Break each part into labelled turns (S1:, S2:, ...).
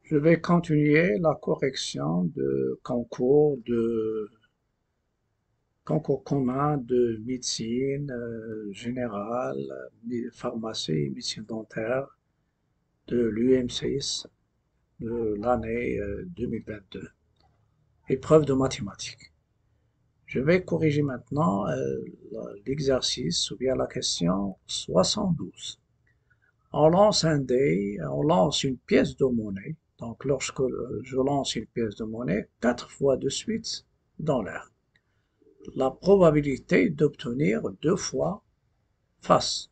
S1: Je vais continuer la correction de concours commun de médecine générale, pharmacie, médecine dentaire de l'UM6 de l'année 2022. Épreuve de mathématiques. Je vais corriger maintenant l'exercice ou bien la question 72. On lance une pièce de monnaie. Donc, lorsque je lance une pièce de monnaie, 4 fois de suite dans l'air. La probabilité d'obtenir 2 fois face.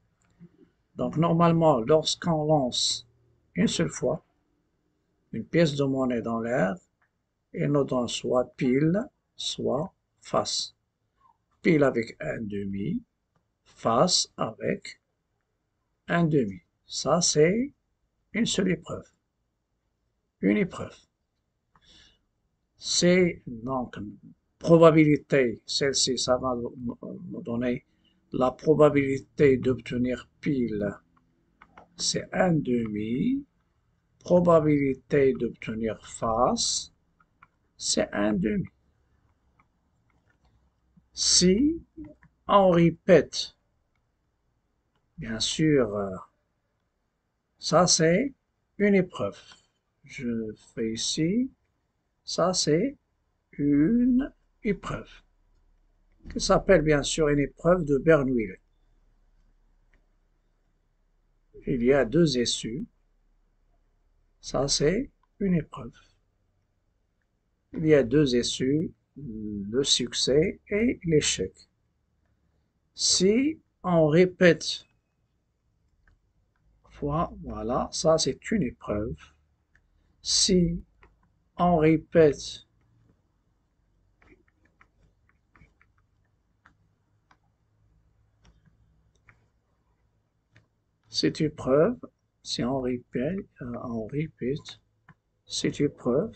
S1: Donc, normalement, lorsqu'on lance une seule fois une pièce de monnaie dans l'air, elle nous donne soit pile, soit face. Pile avec un demi, face avec un demi. Ça, c'est une seule épreuve. Une épreuve. C'est donc probabilité, celle-ci, ça va nous donner la probabilité d'obtenir pile, c'est un demi. Probabilité d'obtenir face, c'est un demi. Si on répète, bien sûr, ça c'est une épreuve. Je fais ici, ça c'est une épreuve, qui s'appelle bien sûr une épreuve de Bernoulli. Il y a deux issues. Ça, c'est une épreuve. Il y a deux issues, le succès et l'échec. Si on répète fois, voilà, ça c'est une épreuve. Si on répète cette épreuve, si on répète cette épreuve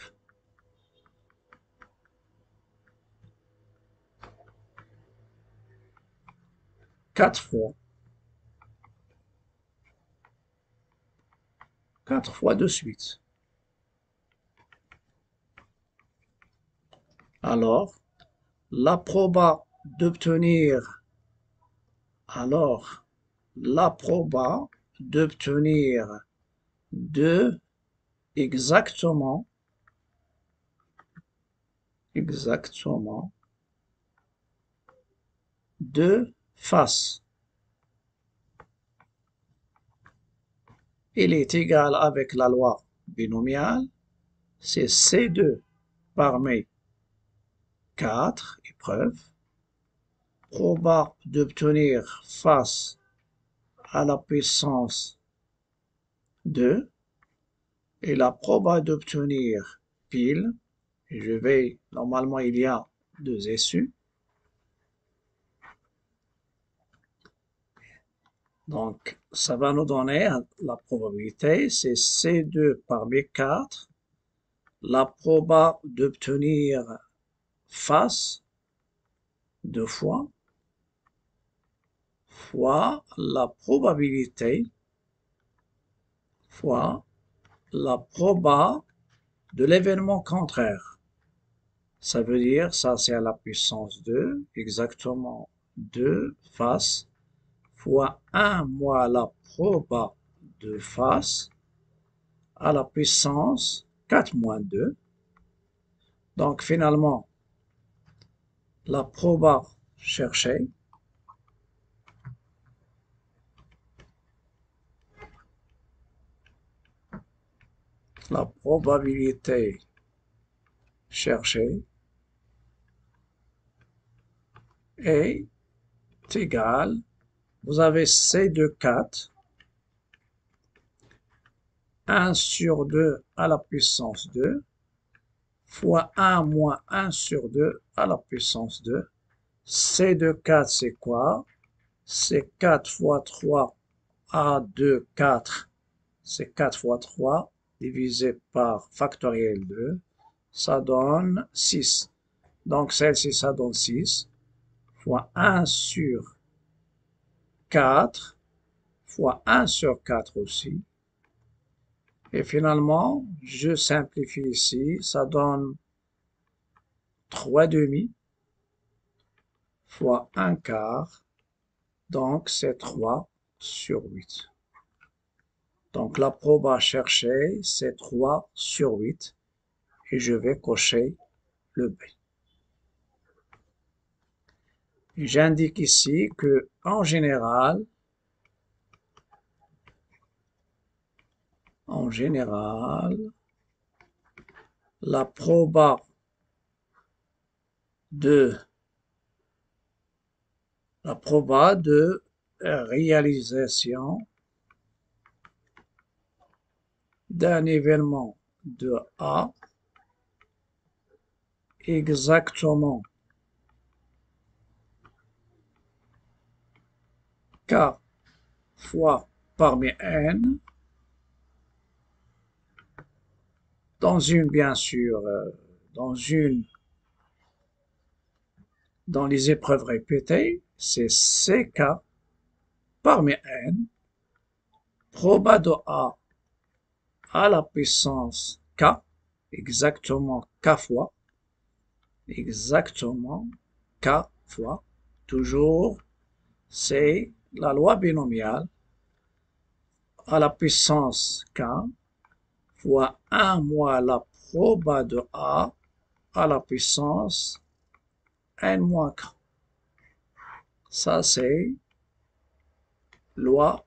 S1: 4 fois, 4 fois de suite. Alors, la proba d'obtenir, alors, la proba d'obtenir deux exactement deux faces. Il est égal avec la loi binomiale, c'est C2 parmi 4 épreuves, proba d'obtenir face à la puissance 2, et la proba d'obtenir pile, et normalement il y a deux issues, donc ça va nous donner la probabilité, c'est C2 parmi 4, la proba d'obtenir face 2 fois, fois la probabilité, fois la proba de l'événement contraire. Ça veut dire, ça c'est à la puissance 2, exactement 2 face, fois 1 moins la proba de face, à la puissance 4 moins 2. Donc finalement, la proba cherchée, la probabilité cherchée est égale, vous avez C de 4, 1 sur 2 à la puissance 2, fois 1 moins 1 sur 2 à la puissance 2. C de 4, c'est quoi? C'est 4 fois 3 à 2, 4. C'est 4 fois 3 divisé par factoriel 2. Ça donne 6. Donc celle-ci, ça donne 6. Fois 1 sur 4, fois 1 sur 4 aussi. Et finalement, je simplifie ici, ça donne 3 demi fois 1 quart, donc c'est 3 sur 8. Donc la probe à chercher, c'est 3 sur 8 et je vais cocher le B. J'indique ici que, en général, la proba de réalisation d'un événement de A exactement K fois parmi N, dans une, bien sûr, dans les épreuves répétées, c'est CK parmi N, proba de A à la puissance K, exactement K fois, toujours, c'est la loi binomiale à la puissance K fois 1 moins la proba de A à la puissance N moins K. Ça, c'est loi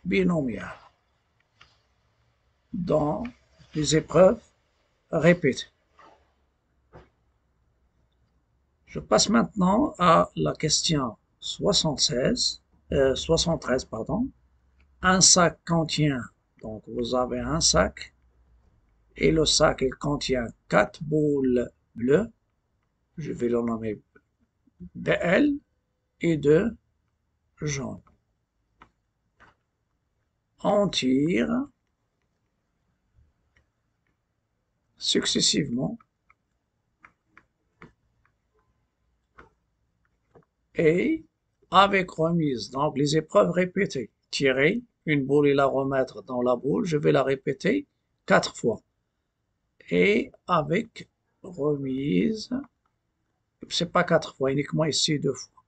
S1: binomiale dans les épreuves répétées. Je passe maintenant à la question 73, pardon. Un sac contient, donc vous avez un sac, et le sac il contient 4 boules bleues, je vais le nommer BL, et 2 jaunes. On tire successivement et avec remise, donc les épreuves répétées. Tirer une boule et la remettre dans la boule, je vais la répéter 4 fois. Et avec remise, c'est pas 4 fois, uniquement ici 2 fois.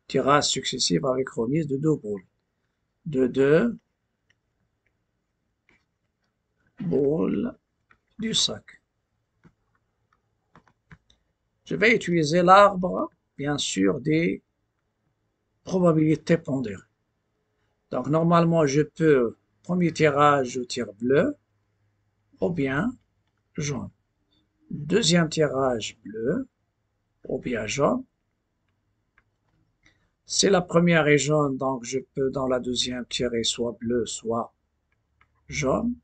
S1: Tirage successif avec remise de 2 boules. De 2 boules du sac. Je vais utiliser l'arbre, bien sûr, des probabilités pondérées. Donc, normalement, je peux, premier tirage, je tire bleu, ou bien jaune. Deuxième tirage, bleu, ou bien jaune. Si la première est jaune, donc je peux dans la deuxième tirer soit bleu, soit jaune.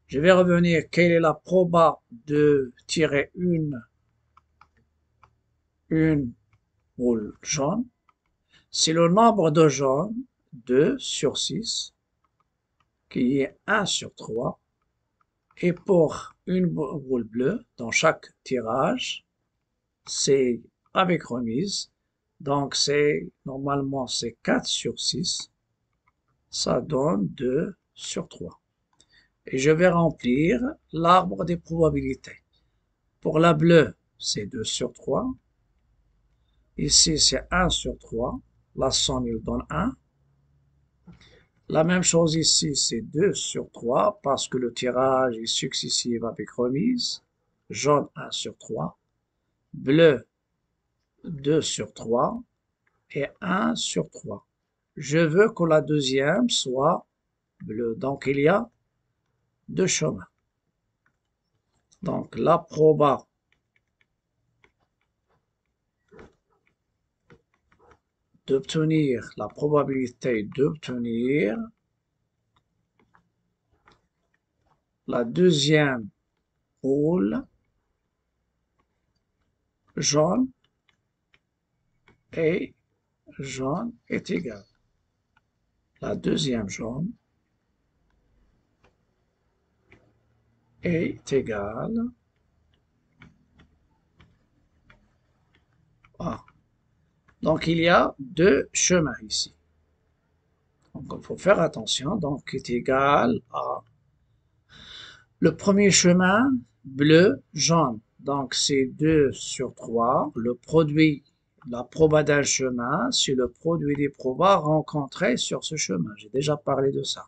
S1: Je vais revenir, quelle est la proba de tirer une boule jaune? Si le nombre de jaunes, 2 sur 6, qui est 1 sur 3, et pour une boule bleue, dans chaque tirage, c'est avec remise, donc normalement c'est 4 sur 6, ça donne 2 sur 3. Et je vais remplir l'arbre des probabilités. Pour la bleue, c'est 2 sur 3. Ici, c'est 1 sur 3. La somme, il donne 1. La même chose ici, c'est 2 sur 3 parce que le tirage est successif avec remise. Jaune 1 sur 3. Bleu 2 sur 3 et 1 sur 3. Je veux que la deuxième soit bleue. Donc, il y a 2 chemins. Donc, la proba d'obtenir, la probabilité d'obtenir la deuxième boule jaune est égale. La deuxième jaune est égale à. Donc, il y a 2 chemins ici. Donc, il faut faire attention. Donc, est égal à Le premier chemin, bleu, jaune. Donc, c'est 2 sur 3. Le produit, la proba d'un chemin, c'est le produit des probas rencontrés sur ce chemin. J'ai déjà parlé de ça.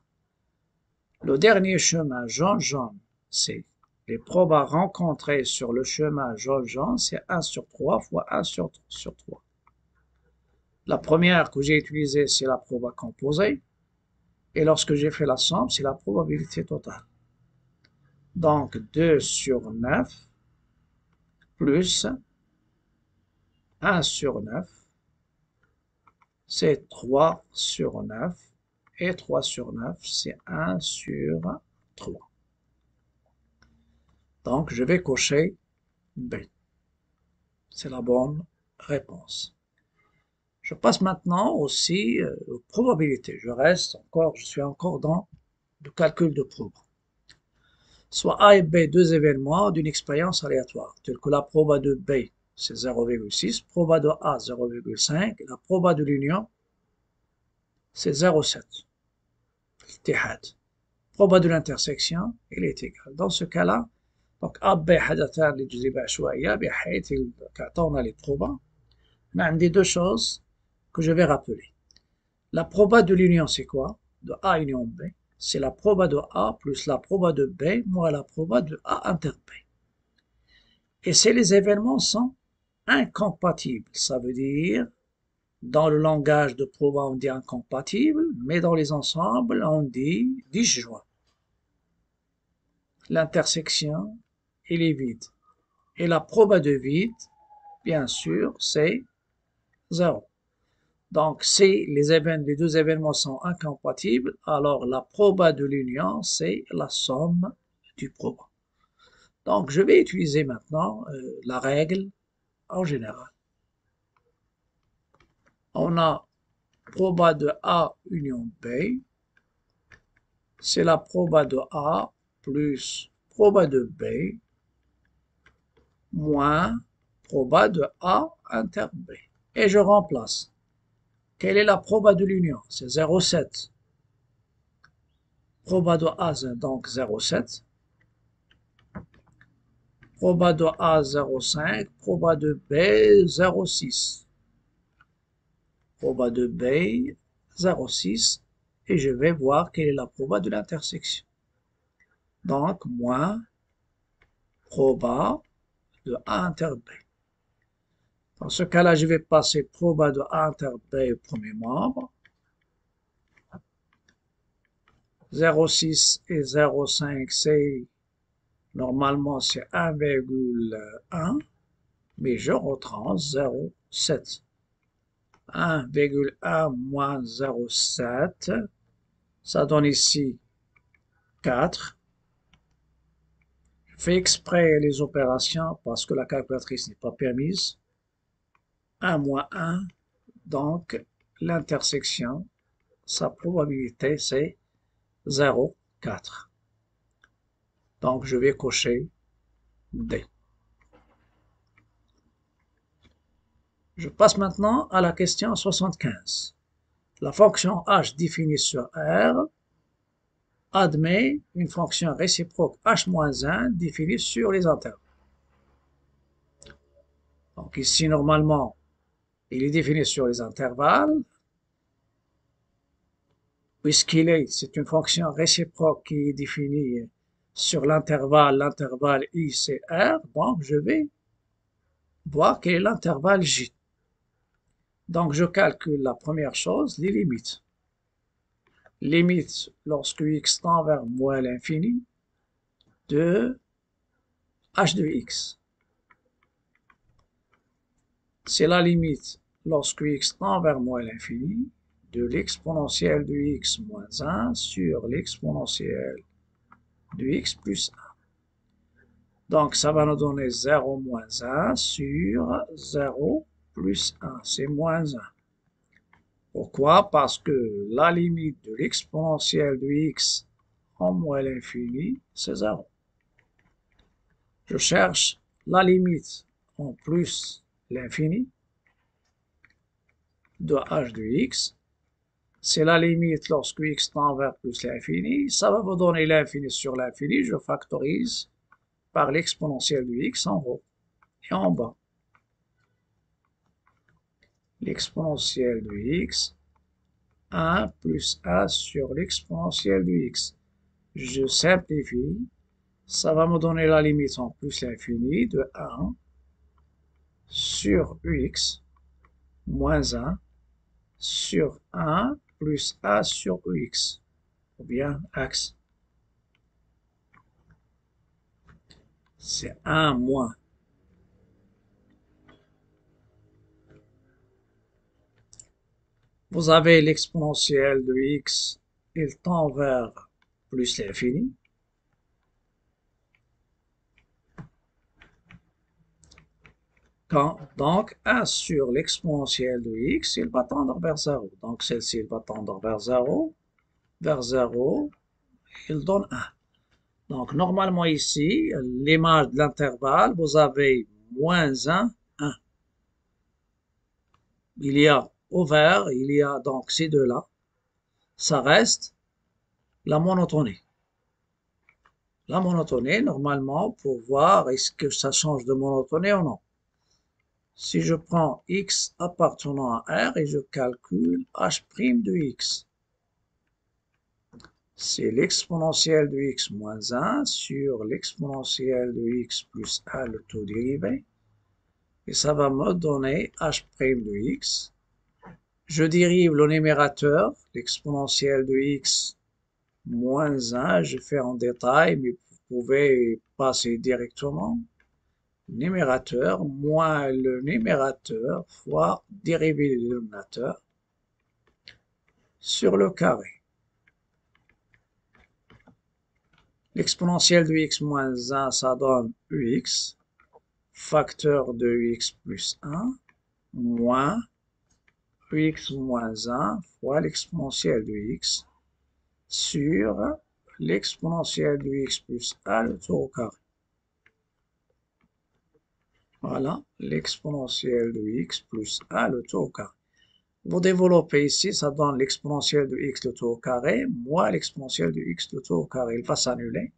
S1: Le dernier chemin, jaune-jaune, c'est les probas rencontrés sur le chemin jaune-jaune, c'est 1 sur 3 fois 1 sur 3. La première que j'ai utilisée, c'est la proba composée. Et lorsque j'ai fait la somme, c'est la probabilité totale. Donc 2 sur 9 plus 1 sur 9, c'est 3 sur 9. Et 3 sur 9, c'est 1 sur 3. Donc je vais cocher B. C'est la bonne réponse. Je passe maintenant aussi aux probabilités. Je suis encore dans le calcul de proba. Soit A et B, deux événements d'une expérience aléatoire, tels que la proba de B, c'est 0,6, proba de A, 0,5, la proba de l'union, c'est 0,7. Proba de l'intersection, il est égal. Dans ce cas-là, donc A, B, حدثان للجزيئة عشوائية بحيث كأعطونا les probas. On a deux choses que je vais rappeler. La proba de l'union, c'est quoi? De A union B. C'est la proba de A plus la proba de B moins la proba de A inter B. Et si les événements sont incompatibles, ça veut dire, dans le langage de proba, on dit incompatible, mais dans les ensembles, on dit disjoint. L'intersection, elle est vide. Et la proba de vide, bien sûr, c'est 0. Donc, si les deux événements sont incompatibles, alors la proba de l'union, c'est la somme du proba. Donc, je vais utiliser maintenant la règle en général. On a proba de A union B, c'est la proba de A plus proba de B moins proba de A inter B. Et je remplace. Quelle est la proba de l'union? C'est 0,7. Proba de A, donc 0,7. Proba de A 0,5, proba de B 0,6. Proba de B 0,6 et je vais voir quelle est la proba de l'intersection. Donc moins proba de A inter B. Dans ce cas-là, je vais passer proba de A inter B au premier membre. 0,6 et 0,5, c'est normalement c'est 1,1, mais je retrans 0,7. 1,1 moins 0,7, ça donne ici 4. Je fais exprès les opérations parce que la calculatrice n'est pas permise. 1 moins 1, donc l'intersection, sa probabilité c'est 0,4. Donc je vais cocher D. Je passe maintenant à la question 75. La fonction h définie sur R admet une fonction réciproque h-1 définie sur les intervalles. Donc ici, normalement, il est défini sur les intervalles. C'est une fonction réciproque qui est définie sur l'intervalle I c'est R, donc je vais voir quel est l'intervalle J. Donc je calcule la première chose, les limites. Limite lorsque x tend vers moins l'infini de h de x. C'est la limite lorsque x tend vers moins l'infini de l'exponentielle de x moins 1 sur l'exponentielle de x plus 1. Donc ça va nous donner 0 moins 1 sur 0 plus 1, c'est moins 1. Pourquoi? Parce que la limite de l'exponentielle de x en moins l'infini, c'est 0. Je cherche la limite en plus l'infini de h de x. c'est la limite lorsque x tend vers plus l'infini. Ça va vous donner l'infini sur l'infini. Je factorise par l'exponentielle de x en haut et en bas. L'exponentielle de x, 1 plus a sur l'exponentielle de x. Je simplifie. Ça va me donner la limite en plus l'infini de 1 sur ux moins 1 sur 1 plus a sur ux, ou bien axe. C'est 1 moins. Vous avez l'exponentielle de x, il tend vers plus l'infini. Donc, 1 sur l'exponentielle de x, il va tendre vers 0. Donc, celle-ci, il va tendre vers 0. Vers 0, il donne 1. Donc, normalement ici, l'image de l'intervalle, vous avez moins 1, 1. Il y a au vert, il y a donc ces deux-là. Ça reste la monotonie. La monotonie, normalement, pour voir est-ce que ça change de monotonie ou non. Si je prends x appartenant à R et je calcule h' de x, c'est l'exponentielle de x moins 1 sur l'exponentielle de x plus a le taux dérivé. Et ça va me donner h' de x. Je dérive le numérateur, l'exponentielle de x moins 1, je fais en détail, mais vous pouvez passer directement. Numérateur moins le numérateur fois dérivé du dénominateur sur le carré. L'exponentielle de x moins 1, ça donne ux, facteur de x plus 1, moins ux moins 1 fois l'exponentielle de x sur l'exponentielle de x plus a le tout au carré. Voilà, l'exponentielle de x plus a le tout au carré. Vous développez ici, ça donne l'exponentielle de x le tout au carré, moins l'exponentielle de x le tout au carré. Il va s'annuler.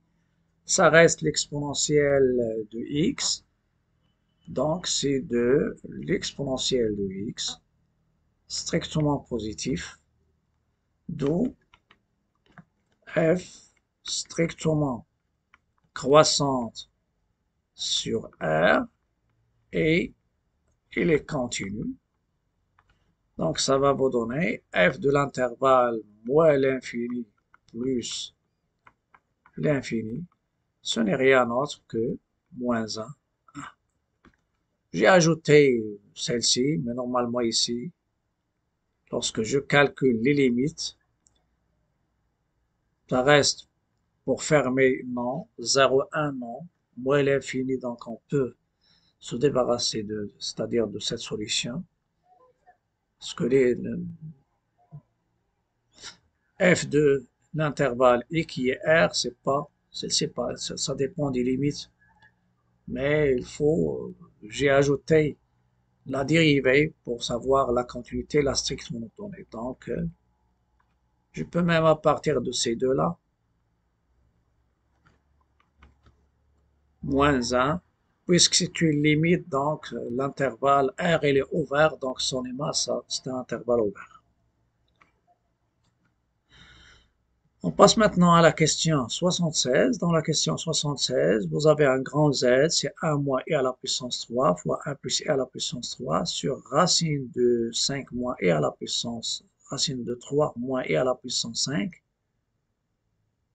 S1: Ça reste l'exponentielle de x. Donc, c'est de l'exponentielle de x, strictement positif, d'où f strictement croissante sur R, et il est continu. Donc, ça va vous donner f de l'intervalle moins l'infini plus l'infini. Ce n'est rien d'autre que moins 1. J'ai ajouté celle-ci, mais normalement ici, lorsque je calcule les limites, ça reste pour fermer non, 0, 1 non, moins l'infini, donc on peut se débarrasser c'est-à-dire de cette solution. Parce que f de l'intervalle et qui est R, ça dépend des limites. Mais j'ai ajouté la dérivée pour savoir la continuité, la stricte monotonie. Donc, je peux même à partir de ces deux-là, moins 1, puisque c'est une limite, donc l'intervalle R il est ouvert, donc son image, c'est un intervalle ouvert. On passe maintenant à la question 76. Dans la question 76, vous avez un grand Z, c'est 1 moins e à la puissance 3 fois 1 plus e à la puissance 3 sur racine de 5 moins e à la puissance, racine de 3 moins e à la puissance 5.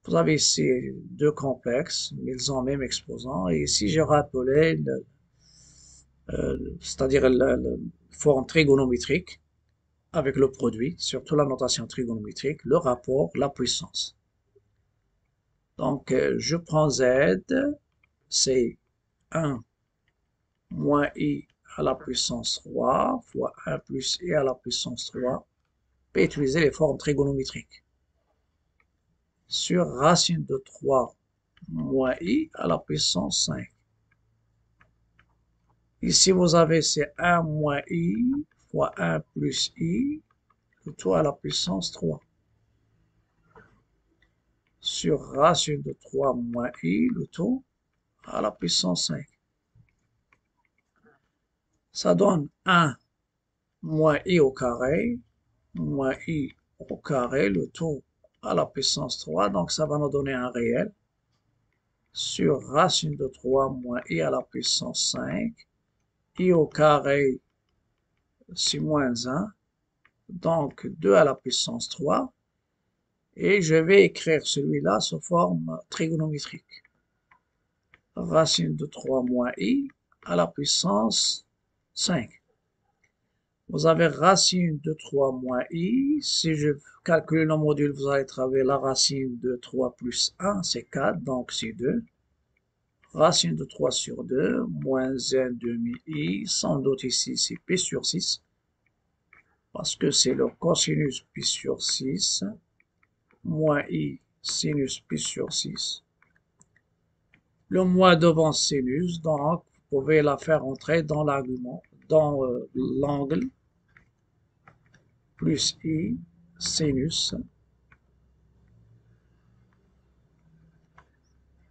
S1: Vous avez ici deux complexes, mais ils ont le même exposant. Et ici, j'ai rappelé, c'est-à-dire la forme trigonométrique avec le produit, surtout la notation trigonométrique, le rapport, la puissance. Donc, je prends Z, c'est 1 moins i à la puissance 3 fois 1 plus i à la puissance 3. Je peux utiliser les formes trigonométriques. Sur racine de 3 moins i à la puissance 5. Ici, vous avez c'est 1 moins i fois 1 plus i le tout à la puissance 3, sur racine de 3 moins i, le tout à la puissance 5. Ça donne 1 moins i au carré, moins i au carré, le tout à la puissance 3, donc ça va nous donner un réel, sur racine de 3 moins i à la puissance 5, i au carré, c'est moins 1, donc 2 à la puissance 3, et je vais écrire celui-là sous forme trigonométrique. Racine de 3 moins i à la puissance 5. Vous avez racine de 3 moins i. Si je calcule le module, vous allez trouver la racine de 3 plus 1, c'est 4, donc c'est 2. Racine de 3 sur 2, moins 1 demi i, sans doute ici c'est pi sur 6, parce que c'est le cosinus pi sur 6, moins i sinus pi sur 6. Le moins devant sinus, donc vous pouvez la faire entrer dans l'argument, dans l'angle, plus i sinus.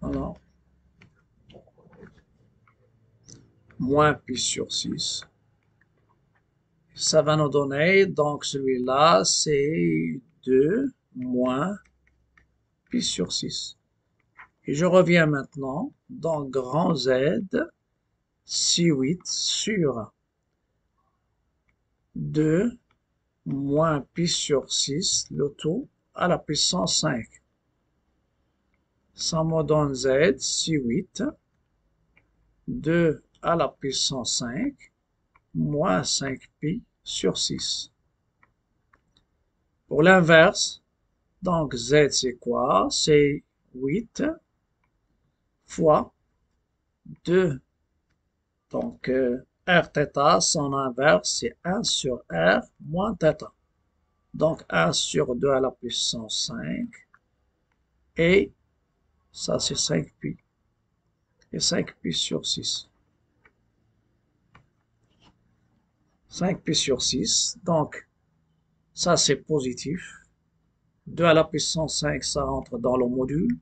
S1: Voilà. Moins pi sur 6. Ça va nous donner, donc celui-là, c'est 2 moins pi sur 6. Et je reviens maintenant dans grand Z, C8 sur 2 moins pi sur 6, le tout à la puissance 5. Ça me donne Z, C8, 2 à la puissance 5, moins 5pi sur 6. Pour l'inverse, donc Z c'est quoi? C'est 8 fois 2. Donc Rθ, son inverse, c'est 1 sur R moins θ. Donc 1 sur 2 à la puissance 5. Et ça c'est 5pi. Et 5pi sur 6. 5pi sur 6. Donc ça c'est positif. 2 à la puissance 5, ça rentre dans le module.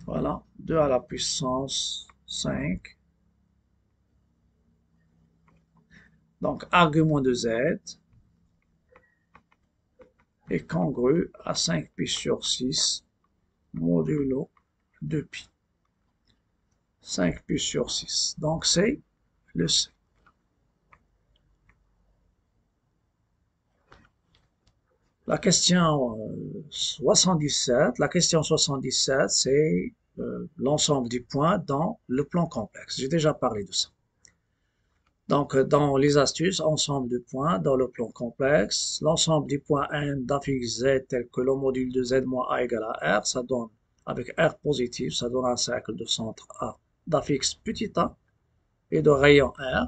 S1: Voilà, 2 à la puissance 5. Donc, argument de Z est congru à 5pi sur 6 modulo 2pi. 5pi sur 6. Donc, c'est le C. La question 77, c'est l'ensemble des points dans le plan complexe. J'ai déjà parlé de ça. Donc, dans les astuces, ensemble de points dans le plan complexe, l'ensemble des points n d'affixe z tel que le module de z moins a égale à r, ça donne, avec r positif, ça donne un cercle de centre A d'affixe petit a et de rayon r.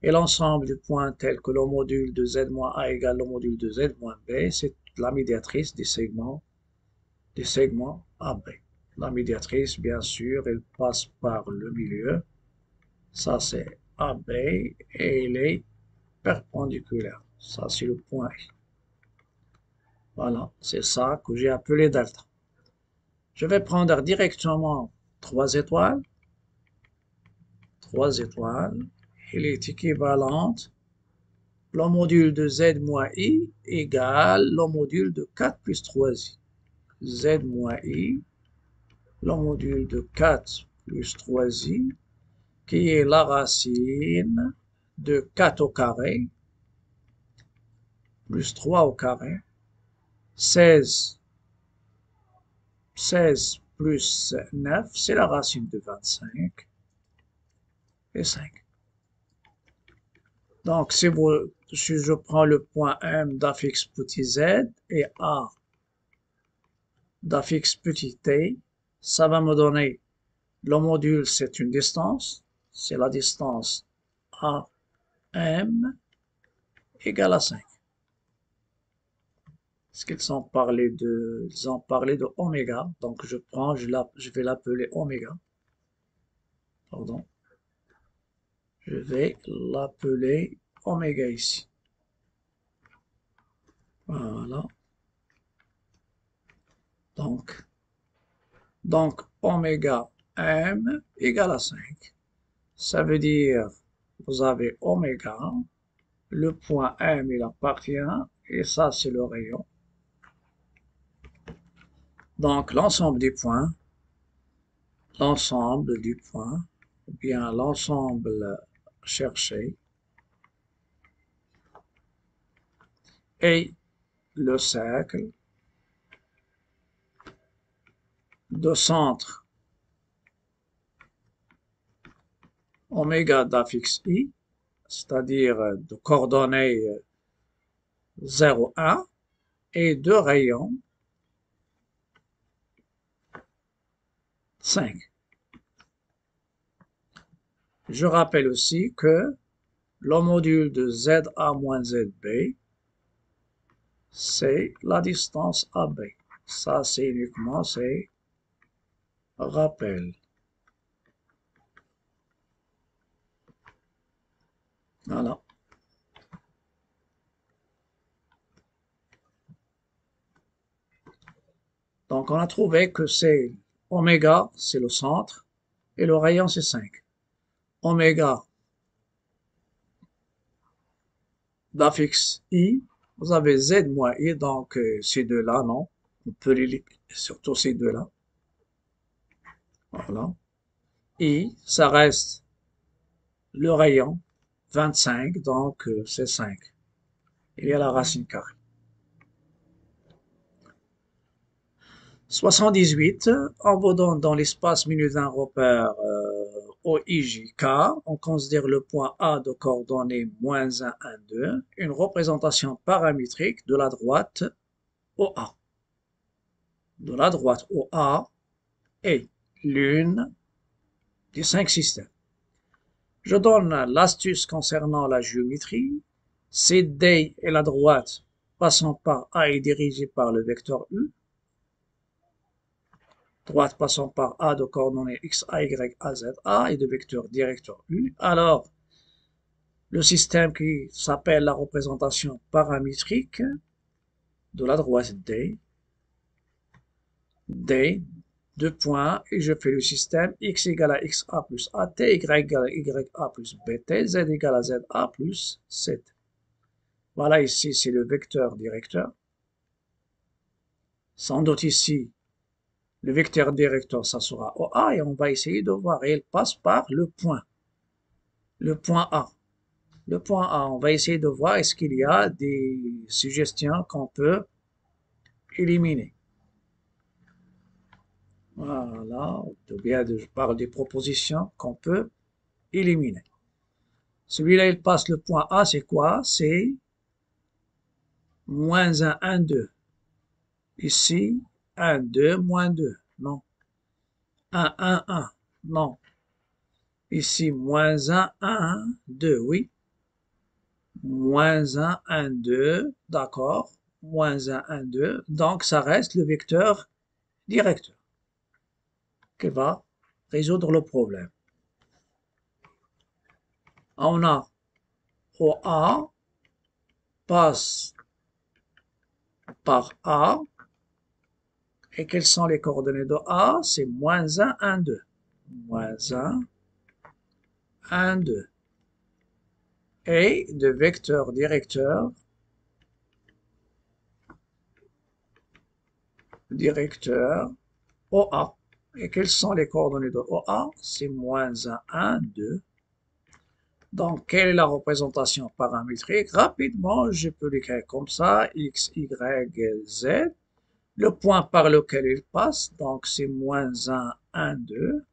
S1: Et l'ensemble des points tel que le module de z moins a égale le module de z moins b, c'est la médiatrice des segments AB. La médiatrice, bien sûr, elle passe par le milieu. Ça, c'est AB et il est perpendiculaire. Ça, c'est le point I. Voilà, c'est ça que j'ai appelé delta. Je vais prendre directement 3 étoiles. 3 étoiles. Il est équivalente. Le module de Z moins I égale le module de 4 plus 3I. Z moins I, le module de 4 plus 3I, qui est la racine de 4 au carré, plus 3 au carré, 16 plus 9, c'est la racine de 25, et 5. Donc, si je prends le point M d'affixe petit z et A d'affixe petit t, ça va me donner, le module, c'est une distance, c'est la distance AM égale à 5. Est-ce qu'ils ont parlé de oméga, donc je vais l'appeler oméga. Pardon. Je vais l'appeler oméga ici. Voilà. Donc, oméga m égale à 5. Ça veut dire, vous avez oméga, le point M il appartient, et ça c'est le rayon. Donc, l'ensemble du point, ou bien l'ensemble cherché, et le cercle de centre oméga d'affixe i, c'est-à-dire de coordonnées 0, 1, et de rayon 5. Je rappelle aussi que le module de ZA moins ZB, c'est la distance AB. Ça, c'est uniquement, c'est rappel. Voilà. Donc, on a trouvé que c'est oméga, c'est le centre, et le rayon, c'est 5. Oméga d'affixe I, vous avez Z moins I, donc ces deux-là, non. On peut les surtout ces deux-là. Voilà. I, ça reste le rayon, 25, donc c'est 5. Il y a la racine carrée. 78, en vaudant dans l'espace minus d'un repère OIJK, on considère le point A de coordonnées -1, 1, 2, une représentation paramétrique de la droite OA. De la droite OA est l'une des 5 systèmes. Je donne l'astuce concernant la géométrie. CD est la droite passant par A est dirigée par le vecteur U. Droite passant par A de coordonnées x, a, y, a, z, a et de vecteur directeur U. Alors, le système qui s'appelle la représentation paramétrique de la droite D, deux points, et je fais le système x égale à xa plus at, y égale à ya plus bt, z égale à za plus ct. Voilà, ici c'est le vecteur directeur. Sans doute ici, le vecteur directeur, ça sera OA, et on va essayer de voir, et il passe par le point A. Le point A, on va essayer de voir est-ce qu'il y a des suggestions qu'on peut éliminer. Voilà, ou bien je parle des propositions qu'on peut éliminer. Celui-là, il passe le point A, c'est quoi? C'est moins 1, 1, 2. Ici, 1, 2, moins 2. Non. 1, 1, 1. Non. Ici, moins 1, 1, 2. Oui. Moins 1, 1, 2. D'accord. Moins 1, 1, 2. Donc, ça reste le vecteur directeur qui va résoudre le problème. On a OA passe par A. Et quelles sont les coordonnées de A? C'est moins 1, 1, 2. Moins 1, 1, 2. Et de vecteur directeur OA. Et quelles sont les coordonnées de OA? C'est moins 1, 1, 2. Donc, quelle est la représentation paramétrique? Rapidement, je peux l'écrire comme ça, x, y, z. Le point par lequel il passe, donc c'est moins 1, 1, 2.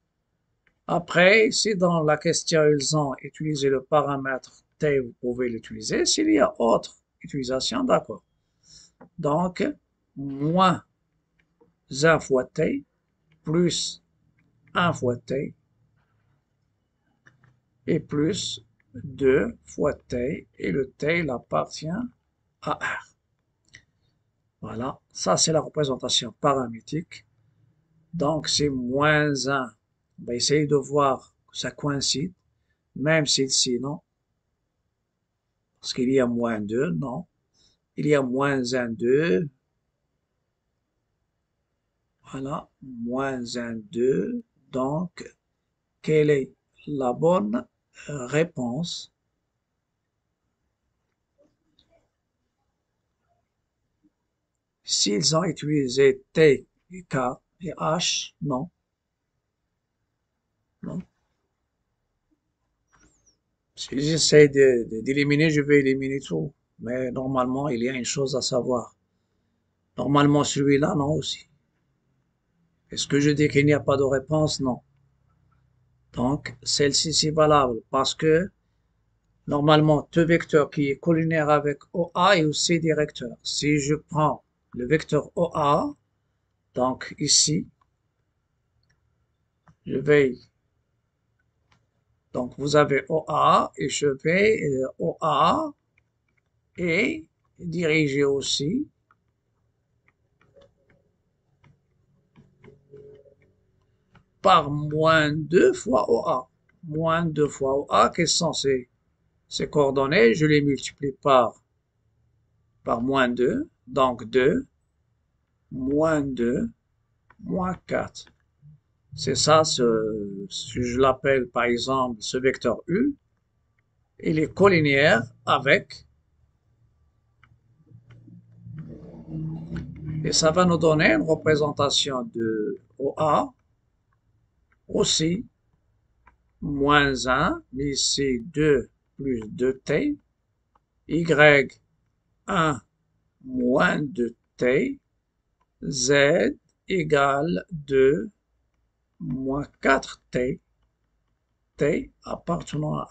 S1: Après, si dans la question ils ont utilisé le paramètre t, vous pouvez l'utiliser. S'il y a autre utilisation, d'accord. Donc, moins 1 fois t plus 1 fois t et plus 2 fois t, et le t il appartient à R. Voilà, ça c'est la représentation paramétrique. Donc c'est moins 1. On va essayer de voir que ça coïncide, même si ici non. Parce qu'il y a moins 2, non. il y a moins 1, 2. Voilà, moins 1, 2. Donc, quelle est la bonne réponse? S'ils ont utilisé T, et K et H, non, non. Si j'essaie d'éliminer, je vais éliminer tout. Mais normalement, il y a une chose à savoir. Normalement, celui-là, non aussi. Est-ce que je dis qu'il n'y a pas de réponse? Non. Donc, celle-ci, c'est valable parce que normalement, tout vecteur qui est collinaire avec OA est aussi directeur. Si je prends le vecteur OA, donc ici, je vais, donc vous avez OA et je vais OA et diriger aussi par moins 2 fois OA. Moins 2 fois OA, quelles sont ces coordonnées? Je les multiplie par moins 2, donc 2, moins 2, moins 4. C'est ça, je l'appelle par exemple ce vecteur U. Il est collinéaire avec, et ça va nous donner une représentation de OA aussi, moins 1, mais ici 2 plus 2t, Y1 moins 2t, Z égale 2 moins 4t, t appartenant à 1.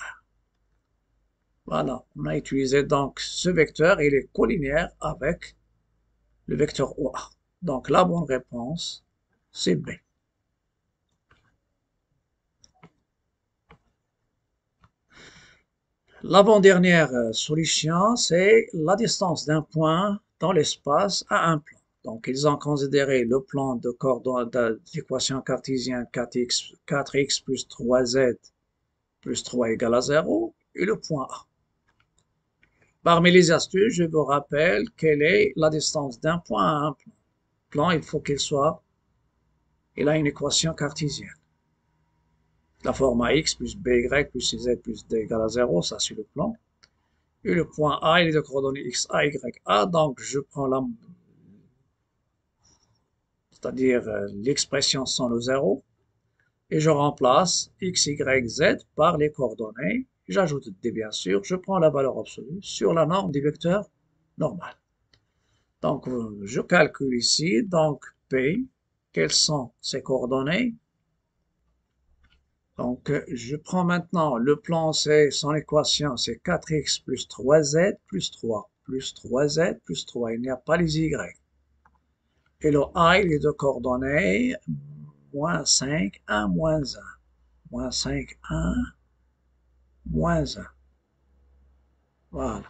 S1: Voilà, on a utilisé donc ce vecteur, il est collinéaire avec le vecteur OA. Donc la bonne réponse, c'est B. L'avant-dernière solution, c'est la distance d'un point dans l'espace à un plan. Donc ils ont considéré le plan de coordonnées d'équation cartésienne 4x plus 3z plus 3 égale à 0 et le point A. Parmi les astuces, je vous rappelle quelle est la distance d'un point à un plan. Il faut qu'il il a une équation cartésienne. La forme AX plus BY plus CZ plus D égale à 0, ça c'est le plan. Et le point A, il est de coordonnées X, A, Y, A, donc je prends c'est-à-dire l'expression sans le 0, et je remplace X, Y, Z par les coordonnées. J'ajoute D bien sûr, je prends la valeur absolue sur la norme du vecteur normal. Donc, je calcule ici, donc P, quelles sont ses coordonnées? Donc, je prends maintenant le plan C, son équation, c'est 4x plus 3z plus 3, plus 3z plus 3, il n'y a pas les y. Et le A, il est de coordonnées moins 5, 1, moins 1. Moins 5, 1, moins 1. Voilà.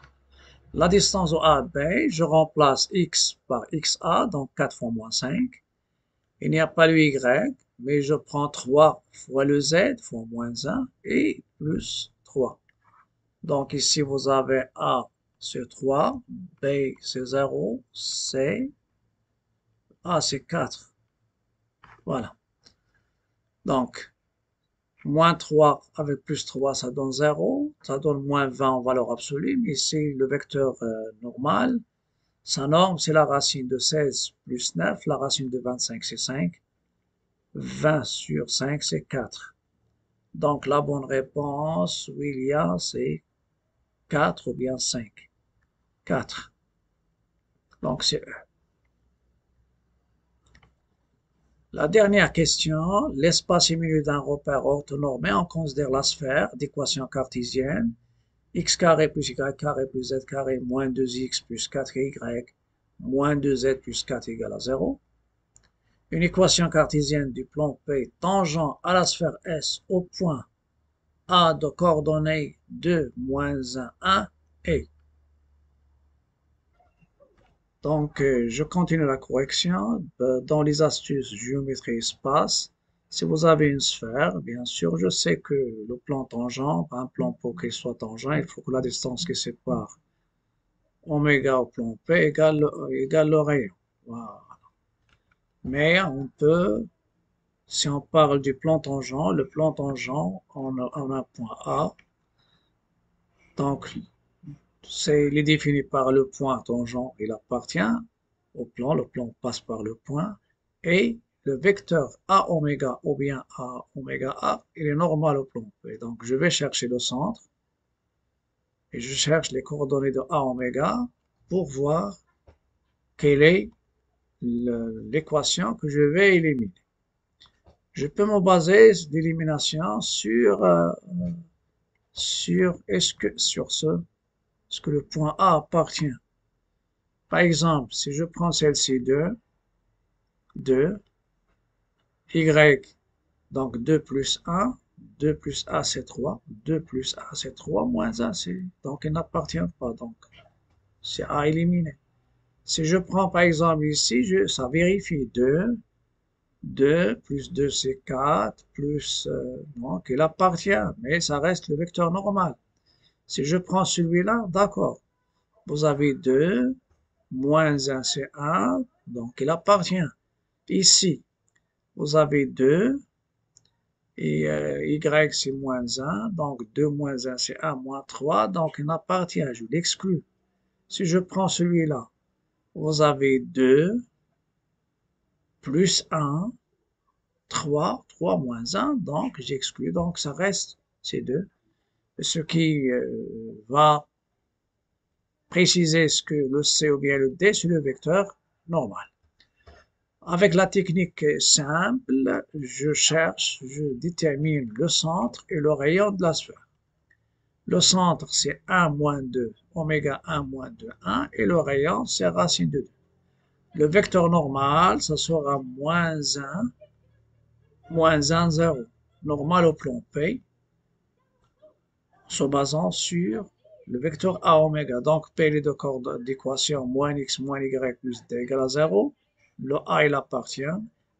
S1: La distance au A, B, je remplace x par xa, donc 4 fois moins 5. Il n'y a pas le y, mais je prends 3 fois le z, fois moins 1, et plus 3. Donc ici, vous avez A, c'est 3, B, c'est 0, C, A, c'est 4. Voilà. Donc, moins 3 avec plus 3, ça donne 0. Ça donne moins 20 en valeur absolue. Mais ici, le vecteur normal, sa norme, c'est la racine de 16 plus 9. La racine de 25, c'est 5. 20 sur 5, c'est 4. Donc, la bonne réponse, où il y a, c'est 4 ou bien 5. 4. Donc, c'est E. La dernière question, l'espace est milieu d'un repère orthonormé, on considère la sphère d'équation cartésienne, x carré plus y carré plus z carré moins 2x plus 4y moins 2z plus 4 égale à 0. Une équation cartésienne du plan P tangent à la sphère S au point A de coordonnées 2, moins 1, 1 et. Donc, je continue la correction. Dans les astuces géométrie espace, si vous avez une sphère, bien sûr, je sais que le plan tangent, un plan pour qu'il soit tangent, il faut que la distance qui sépare oméga au plan P égale le rayon. Voilà. Mais on peut, si on parle du plan tangent, le plan tangent, on a un point A. Donc, il est défini par le point tangent, il appartient au plan, le plan passe par le point, et le vecteur A oméga ou bien A oméga A, il est normal au plan P. Donc, je vais chercher le centre, et je cherche les coordonnées de A oméga pour voir quelle est l'équation que je vais éliminer. Je peux me baser d'élimination sur ce que le point A appartient. Par exemple, si je prends celle-ci 2, y, donc 2 plus 1, 2 plus A c'est 3, 2 plus A c'est 3, moins 1 c'est, donc il n'appartient pas, donc c'est A éliminé. Si je prends par exemple ici, ça vérifie 2 plus 2 c'est 4, plus, donc il appartient, mais ça reste le vecteur normal. Si je prends celui-là, d'accord, vous avez 2, moins 1 c'est 1, donc il appartient. Ici, vous avez 2, et y c'est moins 1, donc 2 moins 1 c'est 1 moins 3, donc il appartient, je l'exclus. Si je prends celui-là, vous avez 2 plus 1, 3 moins 1, donc j'exclus, donc ça reste ces 2, ce qui va préciser ce que le C ou bien le D, c'est le vecteur normal. Avec la technique simple, je détermine le centre et le rayon de la sphère. Le centre, c'est 1 moins 2, oméga 1 moins 2, 1, et le rayon, c'est racine de 2. Le vecteur normal, ça sera moins 1, 0. Normal au plan P, se basant sur le vecteur A oméga. Donc, P, les deux coordonnées d'équation, moins x moins y plus d égale à 0. Le A, il appartient.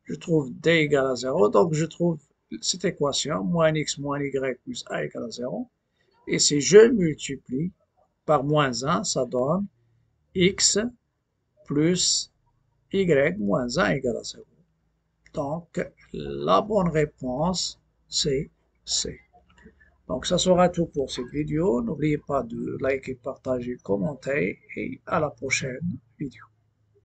S1: Je trouve d égale à 0. Donc, je trouve cette équation, moins x moins y plus a égale à 0. Et si je multiplie par moins 1, ça donne x plus y moins 1 égale à 0. Donc, la bonne réponse, c'est C. Donc, ça sera tout pour cette vidéo. N'oubliez pas de liker, partager, commenter et à la prochaine vidéo.